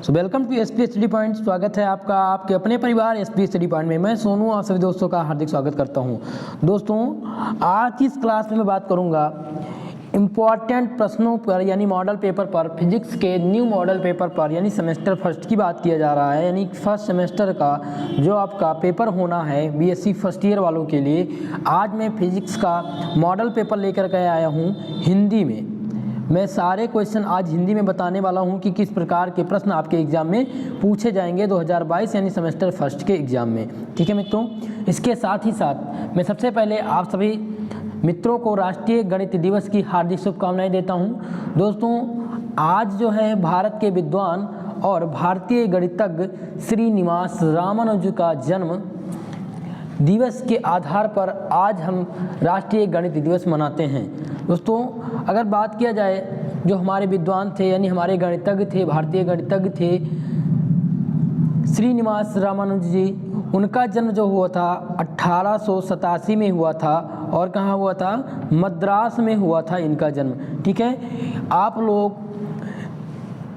So welcome to SP study point. स्वागत है आपका आपके अपने परिवार एसपी स्टडी पॉइंट में। मैं सोनू आप सभी दोस्तों का हार्दिक स्वागत करता हूं। दोस्तों, आज की इस क्लास में मैं बात करूंगा इम्पॉर्टेंट प्रश्नों पर यानी मॉडल पेपर पर, फिजिक्स के न्यू मॉडल पेपर पर यानी सेमेस्टर फर्स्ट की बात किया जा रहा है। यानी फर्स्ट सेमेस्टर का जो आपका पेपर होना है बीएससी फर्स्ट ईयर वालों के लिए, आज मैं फिजिक्स का मॉडल पेपर लेकर के आया हूँ हिंदी में। मैं सारे क्वेश्चन आज हिंदी में बताने वाला हूं कि किस प्रकार के प्रश्न आपके एग्जाम में पूछे जाएंगे 2022 यानी सेमेस्टर फर्स्ट के एग्जाम में। ठीक है मित्रों, इसके साथ ही साथ मैं सबसे पहले आप सभी मित्रों को राष्ट्रीय गणित दिवस की हार्दिक शुभकामनाएं देता हूं। दोस्तों, आज जो है भारत के विद्वान और भारतीय गणितज्ञ श्रीनिवास रामानुजन का जन्म दिवस के आधार पर आज हम राष्ट्रीय गणित दिवस मनाते हैं। दोस्तों, अगर बात किया जाए जो हमारे विद्वान थे यानी हमारे गणितज्ञ थे, भारतीय गणितज्ञ थे श्रीनिवास रामानुजन जी, उनका जन्म जो हुआ था 1887 में हुआ था। और कहाँ हुआ था? मद्रास में हुआ था इनका जन्म। ठीक है, आप लोग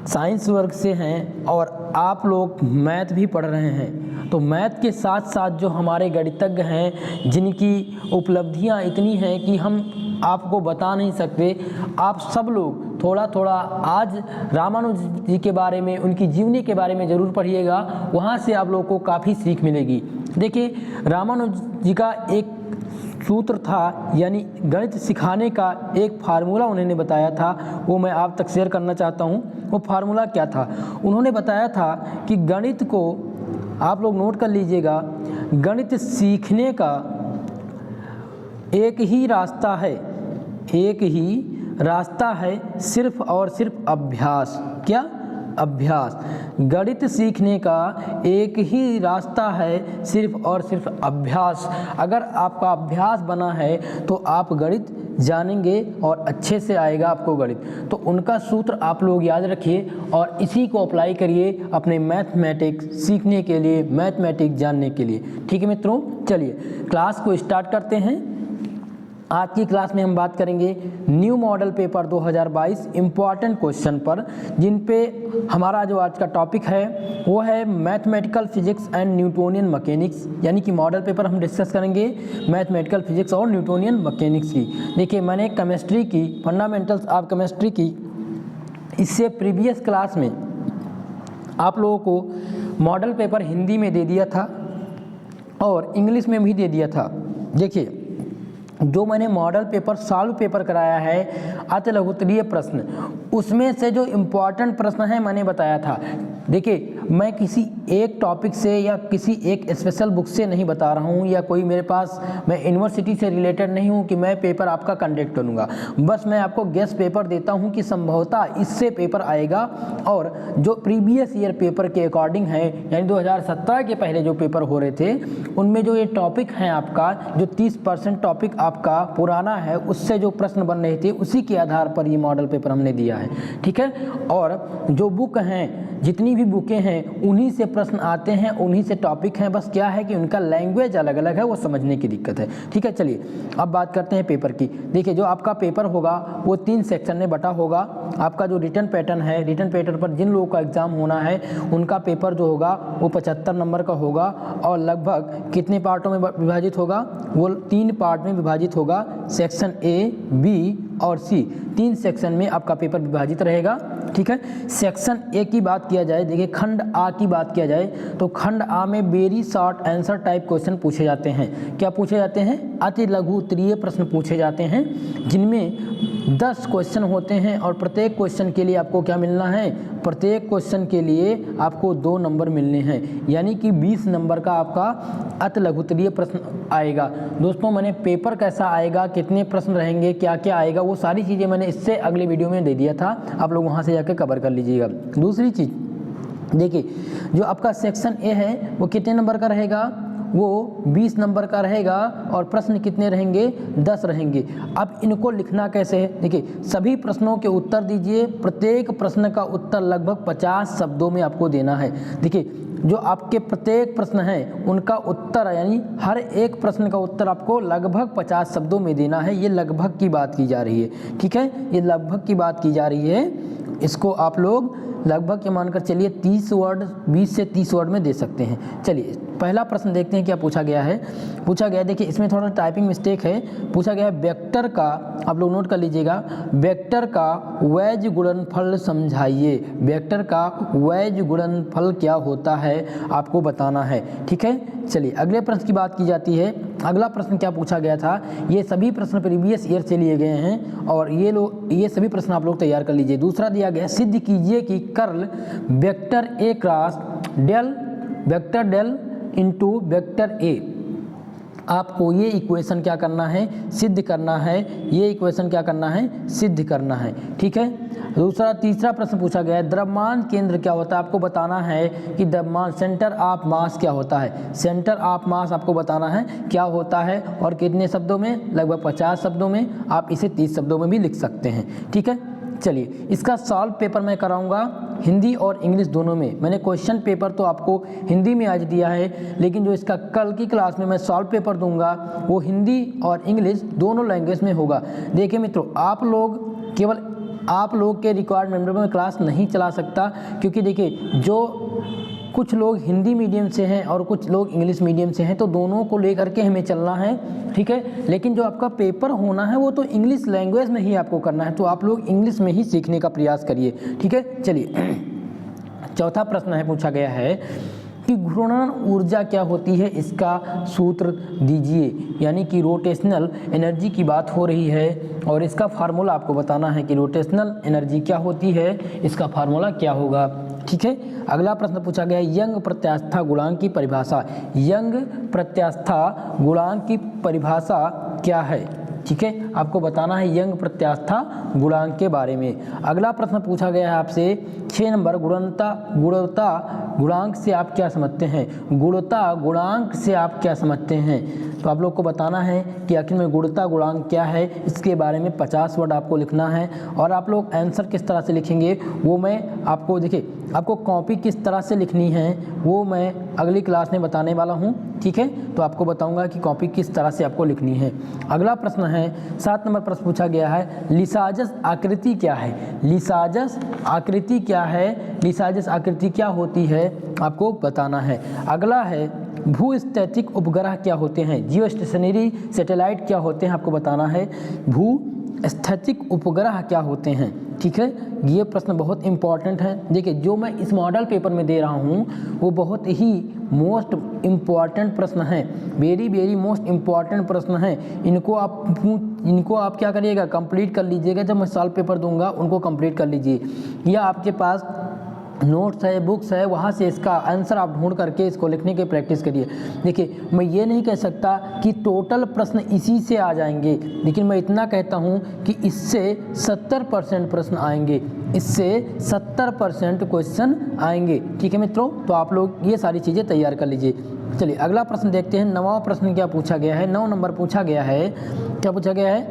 साइंस वर्ग से हैं और आप लोग मैथ भी पढ़ रहे हैं, तो मैथ के साथ साथ जो हमारे गणितज्ञ हैं जिनकी उपलब्धियां इतनी हैं कि हम आपको बता नहीं सकते, आप सब लोग थोड़ा थोड़ा आज रामानुजन जी के बारे में, उनकी जीवनी के बारे में ज़रूर पढ़िएगा। वहाँ से आप लोगों को काफ़ी सीख मिलेगी। देखिए, रामानुजन जी का एक सूत्र था यानी गणित सिखाने का एक फार्मूला उन्होंने बताया था, वो मैं आप तक शेयर करना चाहता हूँ। वो फार्मूला क्या था? उन्होंने बताया था कि गणित को आप लोग नोट कर लीजिएगा, गणित सीखने का एक ही रास्ता है, एक ही रास्ता है, सिर्फ और सिर्फ अभ्यास। क्या? अभ्यास। गणित सीखने का एक ही रास्ता है, सिर्फ और सिर्फ अभ्यास। अगर आपका अभ्यास बना है तो आप गणित जानेंगे और अच्छे से आएगा आपको गणित। तो उनका सूत्र आप लोग याद रखिए और इसी को अप्लाई करिए अपने मैथमेटिक्स सीखने के लिए, मैथमेटिक्स जानने के लिए। ठीक है मित्रों, चलिए क्लास को स्टार्ट करते हैं। आज की क्लास में हम बात करेंगे new model paper 2022 important question पर, जिन पे हमारा जो आज का टॉपिक है वो है mathematical physics and Newtonian mechanics. यानी कि मॉडल पेपर हम डिस्कस करेंगे मैथमेटिकल फिजिक्स और न्यूटोनियन मैकेनिक्स की। देखिए, मैंने केमिस्ट्री की फंडामेंटल्स ऑफ केमिस्ट्री की, इससे प्रीवियस क्लास में आप लोगों को मॉडल पेपर हिंदी में दे दिया था और इंग्लिश में भी दे दिया था। देखिए, जो मैंने मॉडल पेपर सॉल्व पेपर कराया है अतिलघुत्तरीय प्रश्न, उसमें से जो इम्पॉर्टेंट प्रश्न है मैंने बताया था। देखिए, मैं किसी एक टॉपिक से या किसी एक स्पेशल बुक से नहीं बता रहा हूँ, या कोई मेरे पास, मैं यूनिवर्सिटी से रिलेटेड नहीं हूँ कि मैं पेपर आपका कंडक्ट करूँगा। बस मैं आपको गेस्ट पेपर देता हूँ कि संभवतः इससे पेपर आएगा, और जो प्रीवियस ईयर पेपर के अकॉर्डिंग है यानी 2017 के पहले जो पेपर हो रहे थे उनमें जो ये टॉपिक हैं आपका, जो 30% टॉपिक आपका पुराना है उससे जो प्रश्न बन रहे थे उसी के आधार पर ये मॉडल पेपर हमने दिया है। ठीक है, और जो बुक हैं, जितनी भी बुकें हैं, उन्हीं से प्रश्न आते हैं, उन्हीं से टॉपिक हैं। बस क्या है कि उनका लैंग्वेज अलग अलग है, वो समझने की दिक्कत है। ठीक है, चलिए अब बात करते हैं पेपर की। देखिए, जो आपका पेपर होगा वो 3 सेक्शन में बटा होगा। आपका जो रिटन पैटर्न है, रिटन पैटर्न पर जिन लोगों का एग्जाम होना है उनका पेपर जो होगा वो 75 नंबर का होगा, और लगभग कितने पार्टों में विभाजित होगा? वो 3 पार्ट में विभाजित होगा। सेक्शन ए, बी और सी, 3 सेक्शन में आपका पेपर विभाजित रहेगा। ठीक है, सेक्शन ए की बात किया जाए, देखिए खंड आ की बात किया जाए तो खंड आ में very short answer type question पूछे जाते हैं। क्या पूछे जाते हैं? अति लघु उत्तरीय प्रश्न पूछे जाते हैं, जिनमें 10 क्वेश्चन होते हैं और प्रत्येक क्वेश्चन के लिए आपको क्या मिलना है? प्रत्येक क्वेश्चन के लिए आपको 2 नंबर मिलने हैं, यानी कि 20 नंबर का आपका अति लघु उत्तरीय प्रश्न आएगा। दोस्तों, मैंने पेपर कैसा आएगा, कितने प्रश्न रहेंगे, क्या क्या आएगा, वो सारी चीज़ें मैंने इससे अगले वीडियो में दे दिया था, आप लोग वहाँ से जाकर कवर कर लीजिएगा। दूसरी चीज़ देखिए, जो आपका सेक्शन ए है वो कितने नंबर का रहेगा? वो 20 नंबर का रहेगा, और प्रश्न कितने रहेंगे? 10 रहेंगे। अब इनको लिखना कैसे है? देखिए, सभी प्रश्नों के उत्तर दीजिए, प्रत्येक प्रश्न का उत्तर लगभग 50 शब्दों में आपको देना है। देखिए, जो आपके प्रत्येक प्रश्न हैं उनका उत्तर, यानी हर एक प्रश्न का उत्तर आपको लगभग 50 शब्दों में देना है। ये लगभग की बात की जा रही है। ठीक है, ये लगभग की बात की जा रही है, इसको आप लोग लगभग ये मानकर चलिए 30 वर्ड, 20 से 30 वर्ड में दे सकते हैं। चलिए पहला प्रश्न देखते हैं क्या पूछा गया है। पूछा गया है, देखिए इसमें थोड़ा टाइपिंग मिस्टेक है। पूछा गया है वेक्टर का, आप लोग नोट कर लीजिएगा, वेक्टर का वैज गुणनफल समझाइए। वेक्टर का वैज गुणनफल क्या होता है आपको बताना है, ठीक है। चलिए अगले प्रश्न की बात की जाती है। अगला प्रश्न क्या पूछा गया था, ये सभी प्रश्न प्रीवियस ईयर से लिए गए हैं और ये सभी प्रश्न आप लोग तैयार कर लीजिए। दूसरा दिया गया, सिद्ध कीजिए कि curl vector A cross del vector del into vector A, आपको ये इक्वेशन क्या करना है, सिद्ध करना है। ये इक्वेशन क्या करना है, सिद्ध करना है, ठीक है। तीसरा प्रश्न पूछा गया है, द्रव्यमान केंद्र क्या होता है, आपको बताना है कि द्रव्यमान सेंटर ऑफ मास क्या होता है। सेंटर ऑफ मास आपको बताना है क्या होता है और कितने शब्दों में, लगभग 50 शब्दों में। आप इसे 30 शब्दों में भी लिख सकते हैं, ठीक है। चलिए इसका सॉल्व पेपर मैं कराऊंगा हिंदी और इंग्लिश दोनों में। मैंने क्वेश्चन पेपर तो आपको हिंदी में आज दिया है, लेकिन जो इसका कल की क्लास में मैं सॉल्व पेपर दूंगा वो हिंदी और इंग्लिश दोनों लैंग्वेज में होगा। देखिए मित्रों, आप लोग केवल आप लोग के रिक्वायर्ड मेंबर में क्लास नहीं चला सकता, क्योंकि देखिए जो कुछ लोग हिंदी मीडियम से हैं और कुछ लोग इंग्लिश मीडियम से हैं, तो दोनों को लेकर के हमें चलना है, ठीक है। लेकिन जो आपका पेपर होना है वो तो इंग्लिश लैंग्वेज में ही आपको करना है, तो आप लोग इंग्लिश में ही सीखने का प्रयास करिए, ठीक है। चलिए चौथा प्रश्न है, पूछा गया है कि घूर्णन ऊर्जा क्या होती है, इसका सूत्र दीजिए। यानी कि रोटेशनल एनर्जी की बात हो रही है और इसका फार्मूला आपको बताना है कि रोटेशनल एनर्जी क्या होती है, इसका फार्मूला क्या होगा, ठीक है। अगला प्रश्न पूछा गया है, यंग प्रत्यास्था गुणांक की परिभाषा। यंग प्रत्यास्था गुणांक की परिभाषा क्या है, ठीक है, आपको बताना है यंग प्रत्यास्था गुणांक के बारे में। अगला प्रश्न पूछा गया है आपसे 6 नंबर, गुणवत्ता गुणांक से आप क्या समझते हैं। गुणवत्ता गुणांक से आप क्या समझते हैं, तो आप लोग को बताना है कि आखिर में गुणवत्ता गुणांक क्या है, इसके बारे में 50 वर्ड आपको लिखना है। और आप लोग आंसर किस तरह से लिखेंगे वो मैं आपको, देखिए आपको कॉपी किस तरह से लिखनी है वो मैं अगली क्लास में बताने वाला हूँ, ठीक है। तो आपको बताऊंगा कि कॉपी किस तरह से आपको लिखनी है। अगला प्रश्न है 7 नंबर प्रश्न पूछा गया है, लिसाजस आकृति क्या है। लिसाजस आकृति क्या है, लिसाजस आकृति क्या होती है आपको बताना है। अगला है भूस्थैतिक उपग्रह क्या होते हैं। जियो स्टेशनरी सैटेलाइट क्या होते हैं आपको बताना है। भूस्थैतिक उपग्रह क्या होते हैं, ठीक है। ये प्रश्न बहुत इंपॉर्टेंट है। देखिए जो मैं इस मॉडल पेपर में दे रहा हूँ वो बहुत ही मोस्ट इम्पॉर्टेंट प्रश्न है, वेरी मोस्ट इम्पॉर्टेंट प्रश्न है। इनको आप क्या करिएगा, कंप्लीट कर लीजिएगा। जब मैं सॉल्व पेपर दूंगा उनको कंप्लीट कर लीजिए, या आपके पास नोट्स है, बुक्स है, वहाँ से इसका आंसर आप ढूंढ करके इसको लिखने की प्रैक्टिस करिए। देखिए मैं ये नहीं कह सकता कि टोटल प्रश्न इसी से आ जाएंगे, लेकिन मैं इतना कहता हूँ कि इससे 70% प्रश्न आएंगे, इससे 70% क्वेश्चन आएंगे, ठीक है मित्रों। तो आप लोग ये सारी चीज़ें तैयार कर लीजिए। चलिए अगला प्रश्न देखते हैं। 9वां प्रश्न क्या पूछा गया है, 9 नंबर पूछा गया है, क्या पूछा गया है,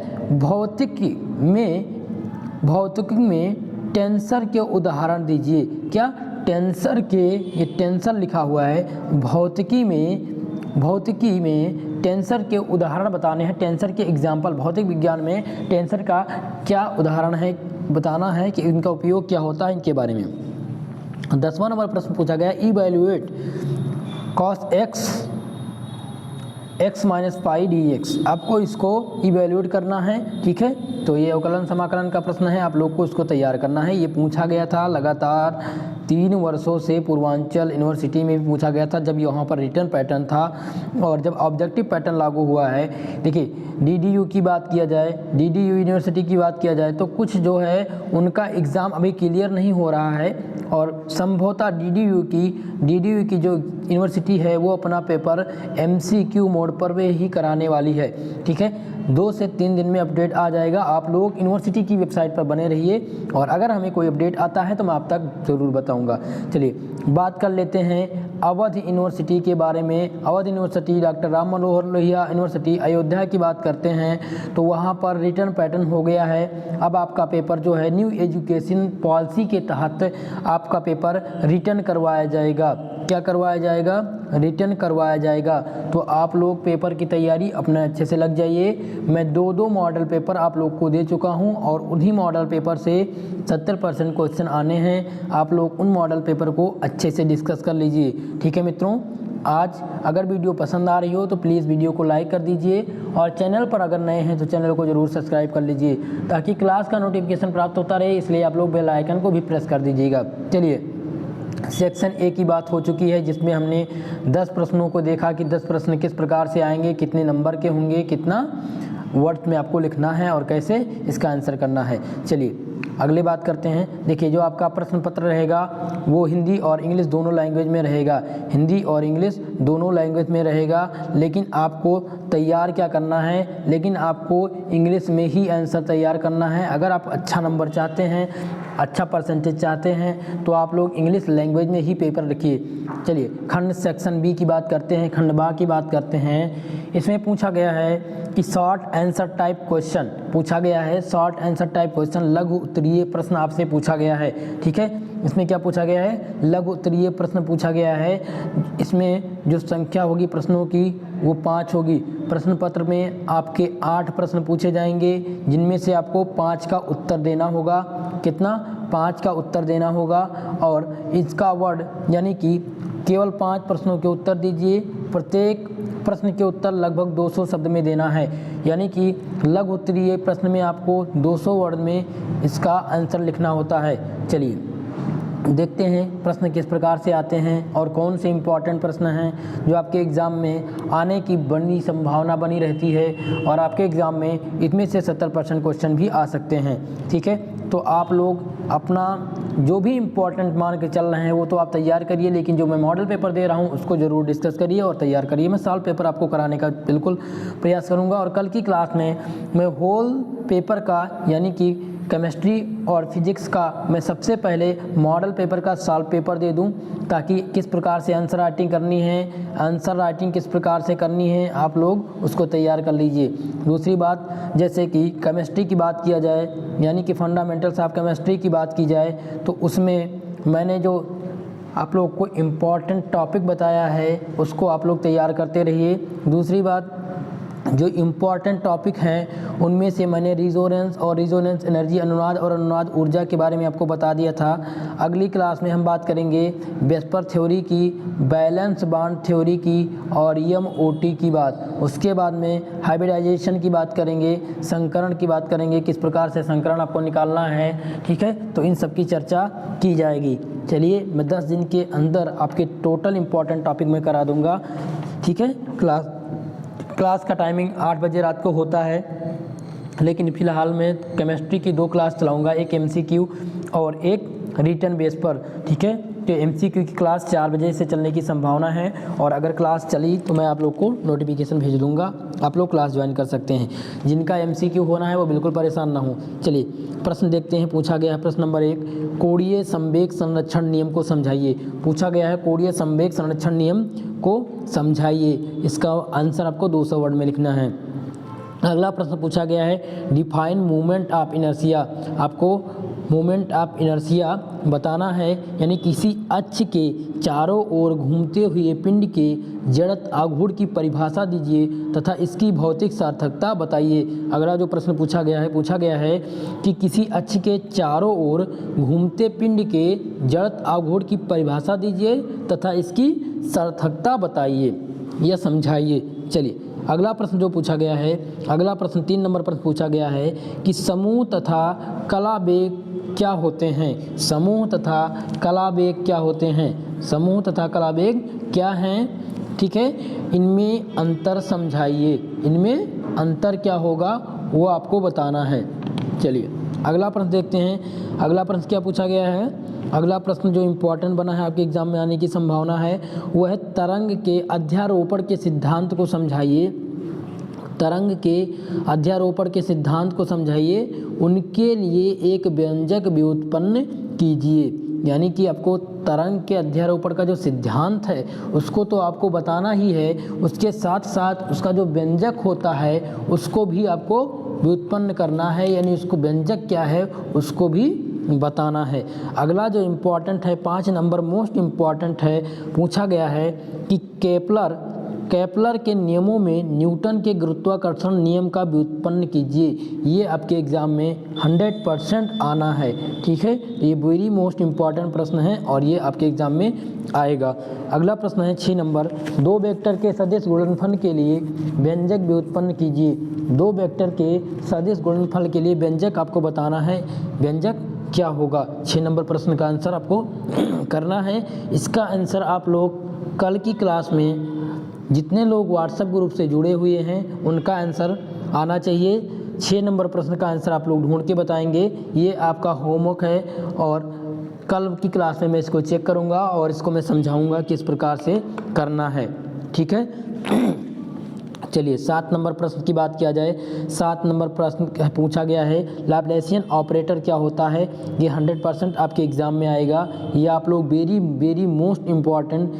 भौतिकी में टेंसर के उदाहरण दीजिए। क्या टेंसर के, ये टेंसर लिखा हुआ है, भौतिकी में टेंसर के उदाहरण बताने हैं। टेंसर के एग्जाम्पल, भौतिक विज्ञान में टेंसर का क्या उदाहरण है बताना है कि इनका उपयोग क्या होता है, इनके बारे में। 10वां नंबर प्रश्न पूछा गया, evaluate cos x minus pi dx, आपको इसको इवेल्यूएट करना है, ठीक है। तो ये अवकलन समाकलन का प्रश्न है, आप लोग को इसको तैयार करना है। ये पूछा गया था लगातार 3 वर्षों से, पूर्वांचल यूनिवर्सिटी में भी पूछा गया था जब यहाँ पर रिटर्न पैटर्न था और जब ऑब्जेक्टिव पैटर्न लागू हुआ है। देखिए DDU की बात किया जाए, DDU यूनिवर्सिटी की बात किया जाए तो कुछ जो है उनका एग्ज़ाम अभी क्लियर नहीं हो रहा है और संभवतः DDU की जो यूनिवर्सिटी है वो अपना पेपर MCQ मोड पर वे ही कराने वाली है, ठीक है। 2 से 3 दिन में अपडेट आ जाएगा। आप लोग यूनिवर्सिटी की वेबसाइट पर बने रहिए और अगर हमें कोई अपडेट आता है तो मैं आप तक ज़रूर बताऊंगा। चलिए बात कर लेते हैं अवध यूनिवर्सिटी के बारे में। Awadh university, doctor Ram Manohar Lohia university Ayodhya की बात करते हैं तो वहाँ पर रिटर्न पैटर्न हो गया है। अब आपका पेपर जो है न्यू एजुकेशन पॉलिसी के तहत आपका पेपर रिटर्न करवाया जाएगा। क्या करवाया जाएगा, रिटर्न करवाया जाएगा। तो आप लोग पेपर की तैयारी अपना अच्छे से लग जाइए। मैं 2 मॉडल पेपर आप लोग को दे चुका हूं और उन्हीं मॉडल पेपर से 70% क्वेश्चन आने हैं। आप लोग उन मॉडल पेपर को अच्छे से डिस्कस कर लीजिए। ठीक है मित्रों, आज अगर वीडियो पसंद आ रही हो तो प्लीज़ वीडियो को लाइक कर दीजिए और चैनल पर अगर नए हैं तो चैनल को ज़रूर सब्सक्राइब कर लीजिए ताकि क्लास का नोटिफिकेशन प्राप्त होता रहे। इसलिए आप लोग बेल आइकन को भी प्रेस कर दीजिएगा। चलिए, सेक्शन ए की बात हो चुकी है जिसमें हमने 10 प्रश्नों को देखा कि 10 प्रश्न किस प्रकार से आएंगे, कितने नंबर के होंगे, कितना वर्ड में आपको लिखना है और कैसे इसका आंसर करना है। चलिए अगली बात करते हैं। देखिए, जो आपका प्रश्न पत्र रहेगा वो हिंदी और इंग्लिश दोनों लैंग्वेज में रहेगा। हिंदी और इंग्लिश दोनों लैंग्वेज में रहेगा, लेकिन आपको तैयार क्या करना है, लेकिन आपको इंग्लिश में ही आंसर तैयार करना है। अगर आप अच्छा नंबर चाहते हैं, अच्छा परसेंटेज चाहते हैं तो आप लोग इंग्लिश लैंग्वेज में ही पेपर रखिए। चलिए खंड सेक्शन बी की बात करते हैं, खंड बा की बात करते हैं। इसमें पूछा गया है कि शॉर्ट आंसर टाइप क्वेश्चन पूछा गया है। शॉर्ट आंसर टाइप क्वेश्चन, लघु उत्तरीय प्रश्न आपसे पूछा गया है। ठीक है, इसमें क्या पूछा गया है, लघु उत्तरीय प्रश्न पूछा गया है। इसमें जो संख्या होगी प्रश्नों की वो 5 होगी। प्रश्न पत्र में आपके 8 प्रश्न पूछे जाएंगे जिनमें से आपको 5 का उत्तर देना होगा। कितना, 5 का उत्तर देना होगा। और इसका वर्ड यानी कि केवल 5 प्रश्नों के उत्तर दीजिए। प्रत्येक प्रश्न के उत्तर लगभग 200 शब्द में देना है, यानी कि लघु उत्तरीय प्रश्न में आपको 200 वर्ड में इसका आंसर लिखना होता है। चलिए देखते हैं प्रश्न किस प्रकार से आते हैं और कौन से इम्पोर्टेंट प्रश्न हैं जो आपके एग्ज़ाम में आने की बड़ी संभावना बनी रहती है और आपके एग्ज़ाम में इसमें से 70% क्वेश्चन भी आ सकते हैं। ठीक है, तो आप लोग अपना जो भी इम्पोर्टेंट मान के चल रहे हैं वो तो आप तैयार करिए, लेकिन जो मैं मॉडल पेपर दे रहा हूँ उसको ज़रूर डिस्कस करिए और तैयार करिए। मैं सॉल्व पेपर आपको कराने का बिल्कुल प्रयास करूँगा और कल की क्लास में मैं होल पेपर का यानी कि केमिस्ट्री और फिजिक्स का मैं सबसे पहले मॉडल पेपर का सॉल्व पेपर दे दूं ताकि किस प्रकार से आंसर राइटिंग करनी है, आंसर राइटिंग किस प्रकार से करनी है, आप लोग उसको तैयार कर लीजिए। दूसरी बात, जैसे कि केमिस्ट्री की बात किया जाए यानी कि फंडामेंटल्स ऑफ केमिस्ट्री की बात की जाए तो उसमें मैंने जो आप लोग को इम्पॉर्टेंट टॉपिक बताया है उसको आप लोग तैयार करते रहिए। दूसरी बात, जो इम्पॉर्टेंट टॉपिक हैं उनमें से मैंने रिजोनेंस और रिजोनेंस एनर्जी, अनुनाद और अनुनाद ऊर्जा के बारे में आपको बता दिया था। अगली क्लास में हम बात करेंगे वेस्पर थ्योरी की, बैलेंस बॉन्ड थ्योरी की और MOT की बात। उसके बाद में हाइब्रिडाइजेशन की बात करेंगे, संकरण की बात करेंगे, किस प्रकार से संकरण आपको निकालना है। ठीक है, तो इन सब की चर्चा की जाएगी। चलिए, मैं 10 दिन के अंदर आपके टोटल इम्पॉर्टेंट टॉपिक में करा दूँगा। ठीक है, क्लास का टाइमिंग 8 बजे रात को होता है, लेकिन फ़िलहाल मैं केमिस्ट्री की 2 क्लास चलाऊंगा, एक MCQ और एक रिटर्न बेस पर। ठीक है, तो MCQ की क्लास 4 बजे से चलने की संभावना है और अगर क्लास चली तो मैं आप लोग को नोटिफिकेशन भेज दूंगा, आप लोग क्लास ज्वाइन कर सकते हैं। जिनका MCQ होना है वो बिल्कुल परेशान ना हो। चलिए प्रश्न देखते हैं। पूछा गया है प्रश्न नंबर 1, कोणीय संवेग संरक्षण नियम को समझाइए। पूछा गया है कोणीय संवेग संरक्षण नियम को समझाइए। इसका आंसर आपको 200 वर्ड में लिखना है। अगला प्रश्न पूछा गया है डिफाइन मूवमेंट ऑफ इनर्शिया। आपको मोमेंट ऑफ इनर्शिया बताना है, यानी किसी अक्ष के चारों ओर घूमते हुए पिंड के जड़त्व आघूर्ण की परिभाषा दीजिए तथा इसकी भौतिक सार्थकता बताइए। अगला जो प्रश्न पूछा गया है कि किसी अक्ष के चारों ओर घूमते पिंड के जड़त्व आघूर्ण की परिभाषा दीजिए तथा इसकी सार्थकता बताइए या समझाइए। चलिए अगला प्रश्न जो पूछा गया है, अगला प्रश्न 3 नंबर प्रश्न पूछा गया है कि समूह तथा कला वेग क्या होते हैं। समूह तथा कला वेग क्या होते हैं, समूह तथा कला वेग क्या हैं। ठीक है, इनमें अंतर समझाइए, इनमें अंतर क्या होगा वो आपको बताना है। चलिए अगला प्रश्न देखते हैं। अगला प्रश्न क्या पूछा गया है, अगला प्रश्न जो इम्पोर्टेंट बना है आपके एग्जाम में आने की संभावना है वो है तरंग के अध्यारोपण के सिद्धांत को समझाइए। तरंग के अध्यारोपण के सिद्धांत को समझाइए, उनके लिए एक व्यंजक व्युत्पन्न कीजिए। यानी कि आपको तरंग के अध्यारोपण का जो सिद्धांत है उसको तो आपको बताना ही है, उसके साथ साथ उसका जो व्यंजक होता है उसको भी आपको व्युत्पन्न करना है, यानी उसको व्यंजक क्या है उसको भी बताना है। अगला जो इम्पोर्टेंट है 5 नंबर मोस्ट इम्पॉर्टेंट है, पूछा गया है कि केपलर के नियमों में न्यूटन के गुरुत्वाकर्षण नियम का व्युत्पन्न कीजिए। ये आपके एग्जाम में 100% आना है, ठीक है। ये वेरी मोस्ट इम्पॉर्टेंट प्रश्न है और ये आपके एग्जाम में आएगा। अगला प्रश्न है 6 नंबर, 2 वेक्टर के सदिश गुणनफल के लिए व्यंजक व्युत्पन्न कीजिए। 2 वेक्टर के सदिश गुणनफल के लिए व्यंजक आपको बताना है, व्यंजक क्या होगा। 6 नंबर प्रश्न का आंसर आपको करना है। इसका आंसर आप लोग कल की क्लास में जितने लोग व्हाट्सएप ग्रुप से जुड़े हुए हैं उनका आंसर आना चाहिए। 6 नंबर प्रश्न का आंसर आप लोग ढूंढ के बताएंगे। ये आपका होमवर्क है और कल की क्लास में मैं इसको चेक करूँगा और इसको मैं समझाऊँगा किस प्रकार से करना है, ठीक है। चलिए 7 नंबर प्रश्न की बात किया जाए। 7 नंबर प्रश्न पूछा गया है लैप्लासियन ऑपरेटर क्या होता है। ये 100% आपके एग्जाम में आएगा। ये आप लोग वेरी मोस्ट इम्पॉर्टेंट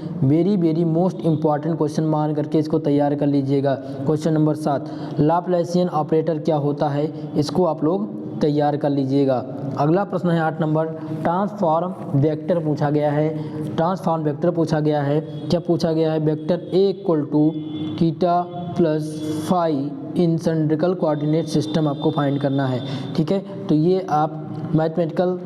क्वेश्चन मान करके इसको तैयार कर लीजिएगा। क्वेश्चन नंबर 7 लैप्लासियन ऑपरेटर क्या होता है, इसको आप लोग तैयार कर लीजिएगा। अगला प्रश्न है 8 नंबर, ट्रांसफॉर्म वेक्टर पूछा गया है। ट्रांसफॉर्म वेक्टर पूछा गया है, क्या पूछा गया है, vector A equal to theta plus phi in cylindrical coordinate system आपको फाइंड करना है, ठीक है। तो ये आप मैथमेटिकल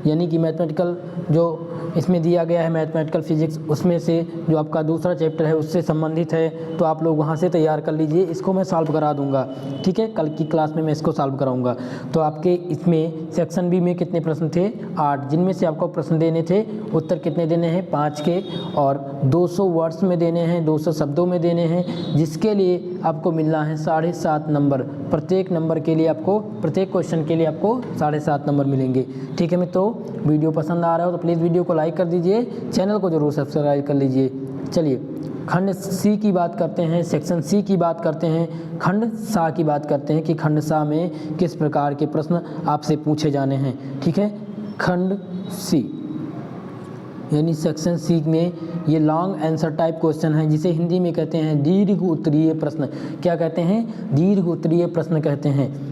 यानी कि मैथमेटिकल जो इसमें दिया गया है मैथमेटिकल फिजिक्स, उसमें से जो आपका दूसरा चैप्टर है उससे संबंधित है, तो आप लोग वहाँ से तैयार कर लीजिए। इसको मैं सॉल्व करा दूंगा, ठीक है। कल की क्लास में मैं इसको सॉल्व कराऊंगा। तो आपके इसमें सेक्शन बी में कितने प्रश्न थे, 8, जिनमें से आपको प्रश्न देने थे, उत्तर कितने देने हैं, 5 के, और 200 वर्ड्स में देने हैं, 200 शब्दों में देने हैं, जिसके लिए आपको मिलना है 7.5 नंबर। प्रत्येक नंबर के लिए आपको, प्रत्येक क्वेश्चन के लिए आपको 7.5 नंबर मिलेंगे, ठीक है मित्रों। वीडियो पसंद आ रहा हो तो प्लीज़ वीडियो को लाइक कर दीजिए, चैनल को जरूर सब्सक्राइब कर लीजिए। चलिए खंड सी की बात करते हैं, सेक्शन सी की बात करते हैं, खंड सा की बात करते हैं कि खंड सा में किस प्रकार के प्रश्न आपसे पूछे जाने हैं, ठीक है। खंड सी यानी सेक्शन सी में ये लॉन्ग आंसर टाइप क्वेश्चन है, जिसे हिंदी में कहते हैं दीर्घ उत्तरीय प्रश्न। क्या कहते हैं, दीर्घ उत्तरीय प्रश्न कहते हैं।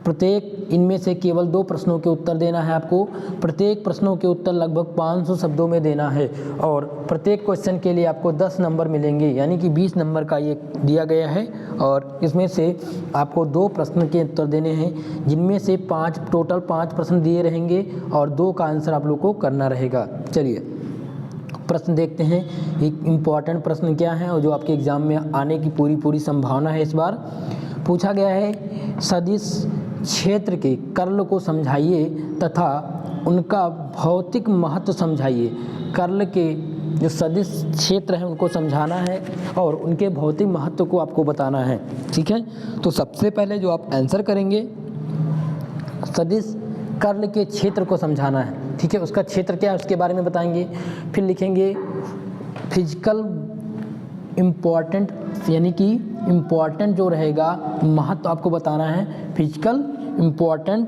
प्रत्येक इनमें से केवल 2 प्रश्नों के उत्तर देना है आपको। प्रत्येक प्रश्नों के उत्तर लगभग 500 शब्दों में देना है और प्रत्येक क्वेश्चन के लिए आपको 10 नंबर मिलेंगे, यानी कि 20 नंबर का ये दिया गया है। और इसमें से आपको 2 प्रश्न के उत्तर देने हैं, जिनमें से टोटल 5 प्रश्न दिए रहेंगे और 2 का आंसर आप लोग को करना रहेगा। चलिए प्रश्न देखते हैं, एक इम्पॉर्टेंट प्रश्न क्या है और जो आपके एग्जाम में आने की पूरी संभावना है। इस बार पूछा गया है सदिश क्षेत्र के कर्ल को समझाइए तथा उनका भौतिक महत्व समझाइए। कर्ल के जो सदिश क्षेत्र हैं उनको समझाना है और उनके भौतिक महत्व को आपको बताना है, ठीक है। तो सबसे पहले जो आप आंसर करेंगे, सदिश कर्ल के क्षेत्र को समझाना है, ठीक है। उसका क्षेत्र क्या है उसके बारे में बताएंगे। फिर लिखेंगे फिजिकल इम्पॉर्टेंट, यानी कि इम्पॉर्टेंट जो रहेगा महत्व आपको बताना है। फिजिकल इम्पॉर्टेंट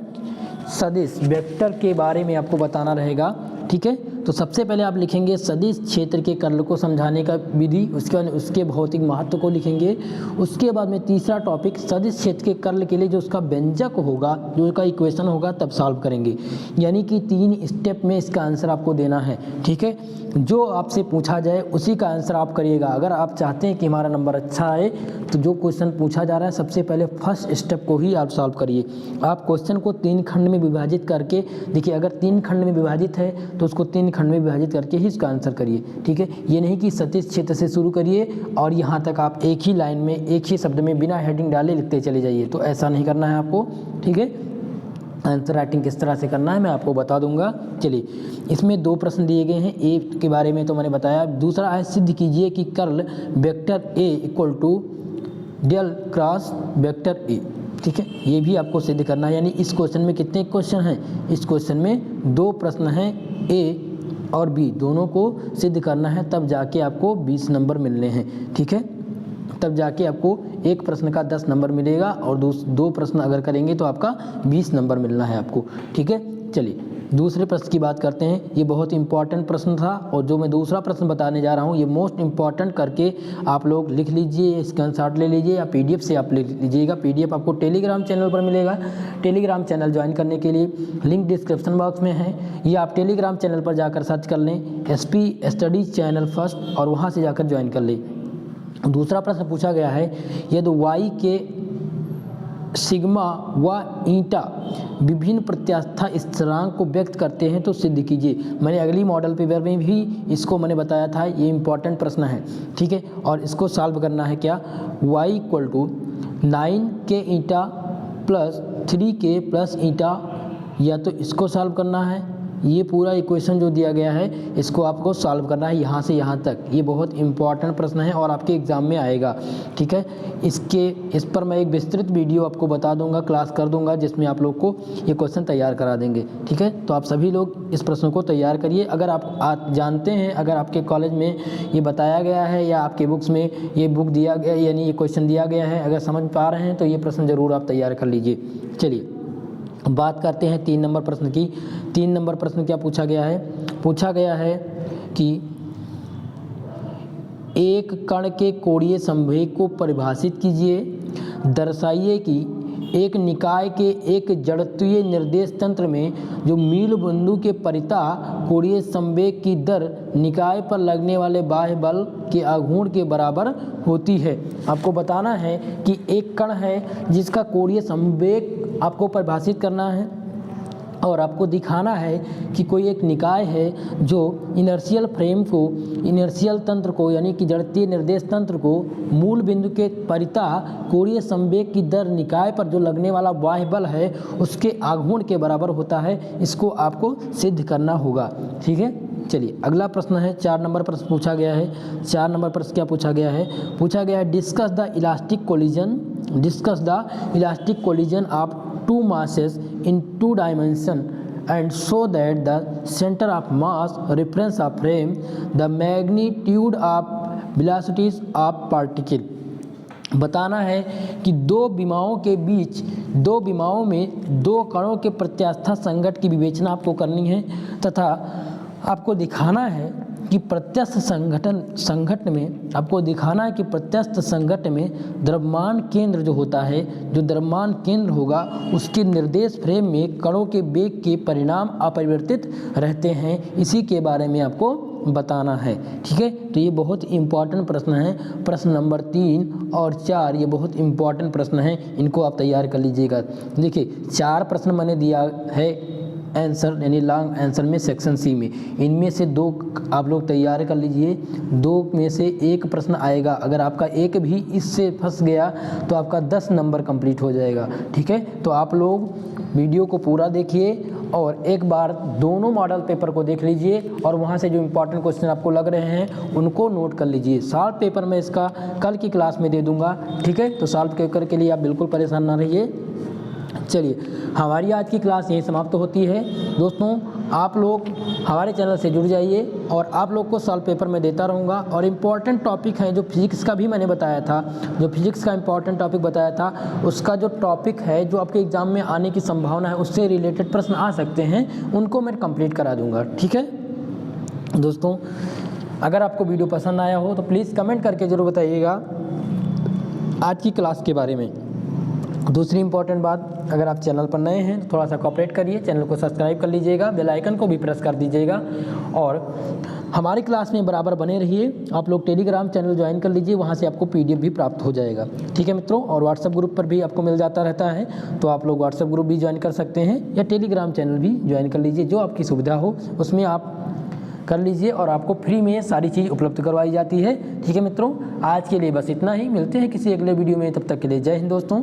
सदिश वेक्टर के बारे में आपको बताना रहेगा, ठीक है। तो सबसे पहले आप लिखेंगे सदिश क्षेत्र के कर्ल को समझाने का विधि, उसके भौतिक महत्व को लिखेंगे। उसके बाद में तीसरा टॉपिक सदिश क्षेत्र के कर्ल के लिए जो उसका व्यंजक होगा, जो उसका इक्वेशन होगा, तब सॉल्व करेंगे। यानी कि 3 स्टेप में इसका आंसर आपको देना है, ठीक है। जो आपसे पूछा जाए उसी का आंसर आप करिएगा। अगर आप चाहते हैं कि हमारा नंबर अच्छा आए तो जो क्वेश्चन पूछा जा रहा है सबसे पहले फर्स्ट स्टेप को ही आप सॉल्व करिए। आप क्वेश्चन को 3 खंड में विभाजित करके देखिए, अगर 3 खंड में विभाजित है तो उसको 3 खंड में विभाजित करके ही इसका आंसर करिए, ठीक है। ये नहीं कि सदिश क्षेत्र से शुरू करिए और यहाँ तक आप एक ही लाइन में, एक ही शब्द में बिना हेडिंग डाले लिखते चले जाइए, तो ऐसा नहीं करना है आपको, ठीक है। आंसर राइटिंग किस तरह से करना है मैं आपको बता दूंगा। चलिए इसमें 2 प्रश्न दिए गए हैं। ए के बारे में तो मैंने बताया। दूसरा है सिद्ध कीजिए कि curl vector A equal to del cross vector A, ठीक है। ये भी आपको सिद्ध करना है। यानी इस क्वेश्चन में कितने क्वेश्चन हैं, इस क्वेश्चन में 2 प्रश्न हैं, ए और बी दोनों को सिद्ध करना है, तब जाके आपको 20 नंबर मिलने हैं, ठीक है। तब जाके आपको एक प्रश्न का 10 नंबर मिलेगा और 2 प्रश्न अगर करेंगे तो आपका 20 नंबर मिलना है आपको, ठीक है। चलिए दूसरे प्रश्न की बात करते हैं। ये बहुत इंपॉर्टेंट प्रश्न था और जो मैं दूसरा प्रश्न बताने जा रहा हूँ ये मोस्ट इंपॉर्टेंट करके आप लोग लिख लीजिए, स्क्रीनशॉट ले लीजिए या पीडीएफ से आप ले लीजिएगा। पीडीएफ आपको टेलीग्राम चैनल पर मिलेगा। टेलीग्राम चैनल ज्वाइन करने के लिए लिंक डिस्क्रिप्शन बॉक्स में है, या आप टेलीग्राम चैनल पर जाकर सर्च कर लें SP स्टडीज चैनल फर्स्ट और वहाँ से जाकर ज्वाइन कर लें। दूसरा प्रश्न पूछा गया है, यदि y के सिग्मा व ईटा विभिन्न प्रत्यास्था स्थिरांक को व्यक्त करते हैं तो सिद्ध कीजिए। मैंने अगली मॉडल पेपर में भी इसको मैंने बताया था, ये इंपॉर्टेंट प्रश्न है, ठीक है। और इसको सॉल्व करना है क्या, y = 9k ईटा प्लस 3k प्लस ईटा, या तो इसको सॉल्व करना है, ये पूरा इक्वेशन जो दिया गया है इसको आपको सॉल्व करना है यहाँ से यहाँ तक। ये बहुत इंपॉर्टेंट प्रश्न है और आपके एग्ज़ाम में आएगा, ठीक है। इस पर मैं एक विस्तृत वीडियो आपको बता दूंगा, क्लास कर दूंगा, जिसमें आप लोग को ये क्वेश्चन तैयार करा देंगे, ठीक है। तो आप सभी लोग इस प्रश्न को तैयार करिए। अगर आप जानते हैं, अगर आपके कॉलेज में ये बताया गया है या आपके बुक्स में ये बुक दिया गया, यानी ये क्वेश्चन दिया गया है, अगर समझ पा रहे हैं तो ये प्रश्न ज़रूर आप तैयार कर लीजिए। चलिए बात करते हैं 3 नंबर प्रश्न की। 3 नंबर प्रश्न क्या पूछा गया है, पूछा गया है कि एक कण के कोणीय संवेग को परिभाषित कीजिए। दर्शाइए कि एक निकाय के एक जड़त्वीय निर्देश तंत्र में जो मूल बिंदु के परितः कोणीय संवेग की दर निकाय पर लगने वाले बाह्य बल के आघूर्ण के बराबर होती है। आपको बताना है कि एक कण है जिसका कोणीय संवेग आपको परिभाषित करना है और आपको दिखाना है कि कोई एक निकाय है जो इनर्शियल फ्रेम को, इनर्शियल तंत्र को, यानी कि जड़त्वीय निर्देश तंत्र को मूल बिंदु के परितः कोणीय संवेग की दर निकाय पर जो लगने वाला बाह्य बल है उसके आघूर्ण के बराबर होता है। इसको आपको सिद्ध करना होगा, ठीक है। चलिए अगला प्रश्न है, 4 नंबर प्रश्न पूछा गया है। 4 नंबर प्रश्न क्या पूछा गया है, पूछा गया है discuss the elastic collision, discuss the elastic collision of 2 masses in 2 dimension and show that the center of mass, reference of frame, the magnitude of velocities of particle। बताना है कि 2 विमाओं के बीच, 2 विमाओं में 2 कणों के प्रत्यास्था संघट की विवेचना आपको करनी है तथा आपको दिखाना है कि प्रत्यस्थ संघट में आपको दिखाना है कि प्रत्यस्थ संघट में द्रव्यमान केंद्र जो होता है, जो द्रव्यमान केंद्र होगा उसके निर्देश फ्रेम में कणों के वेग के परिणाम अपरिवर्तित रहते हैं। इसी के बारे में आपको बताना है, ठीक है। तो ये बहुत इंपॉर्टेंट प्रश्न है। प्रश्न नंबर 3 और 4 ये बहुत इंपॉर्टेंट प्रश्न हैं, इनको आप तैयार कर लीजिएगा। देखिए 4 प्रश्न मैंने दिया है आंसर, यानी लॉन्ग आंसर में सेक्शन सी में, इनमें से 2 आप लोग तैयार कर लीजिए। 2 में से 1 प्रश्न आएगा, अगर आपका एक भी इससे फंस गया तो आपका 10 नंबर कंप्लीट हो जाएगा, ठीक है। तो आप लोग वीडियो को पूरा देखिए और एक बार दोनों मॉडल पेपर को देख लीजिए और वहाँ से जो इम्पोर्टेंट क्वेश्चन आपको लग रहे हैं उनको नोट कर लीजिए। सॉल्व पेपर मैं इसका कल की क्लास में दे दूँगा, ठीक है। तो सॉल्व पेपर के लिए आप बिल्कुल परेशान ना रहिए। चलिए हमारी आज की क्लास यहीं समाप्त होती है। दोस्तों आप लोग हमारे चैनल से जुड़ जाइए और आप लोग को सॉल्व पेपर में देता रहूँगा। और इम्पॉर्टेंट टॉपिक है जो फिजिक्स का भी मैंने बताया था, जो फिजिक्स का इम्पॉर्टेंट टॉपिक बताया था उसका जो टॉपिक है जो आपके एग्ज़ाम में आने की संभावना है उससे रिलेटेड प्रश्न आ सकते हैं, उनको मैं कंप्लीट करा दूँगा, ठीक है। दोस्तों अगर आपको वीडियो पसंद आया हो तो प्लीज़ कमेंट करके ज़रूर बताइएगा आज की क्लास के बारे में। दूसरी इंपॉर्टेंट बात, अगर आप चैनल पर नए हैं तो थोड़ा सा कोऑपरेट करिए, चैनल को सब्सक्राइब कर लीजिएगा, बेल आइकन को भी प्रेस कर दीजिएगा और हमारी क्लास में बराबर बने रहिए। आप लोग टेलीग्राम चैनल ज्वाइन कर लीजिए, वहाँ से आपको PDF भी प्राप्त हो जाएगा, ठीक है मित्रों। और व्हाट्सएप ग्रुप पर भी आपको मिल जाता रहता है, तो आप लोग व्हाट्सएप ग्रुप भी ज्वाइन कर सकते हैं या टेलीग्राम चैनल भी ज्वाइन कर लीजिए, जो आपकी सुविधा हो उसमें आप कर लीजिए और आपको फ्री में सारी चीज़ उपलब्ध करवाई जाती है, ठीक है मित्रों। आज के लिए बस इतना ही, मिलते हैं किसी अगले वीडियो में, तब तक के लिए जय हिंद दोस्तों।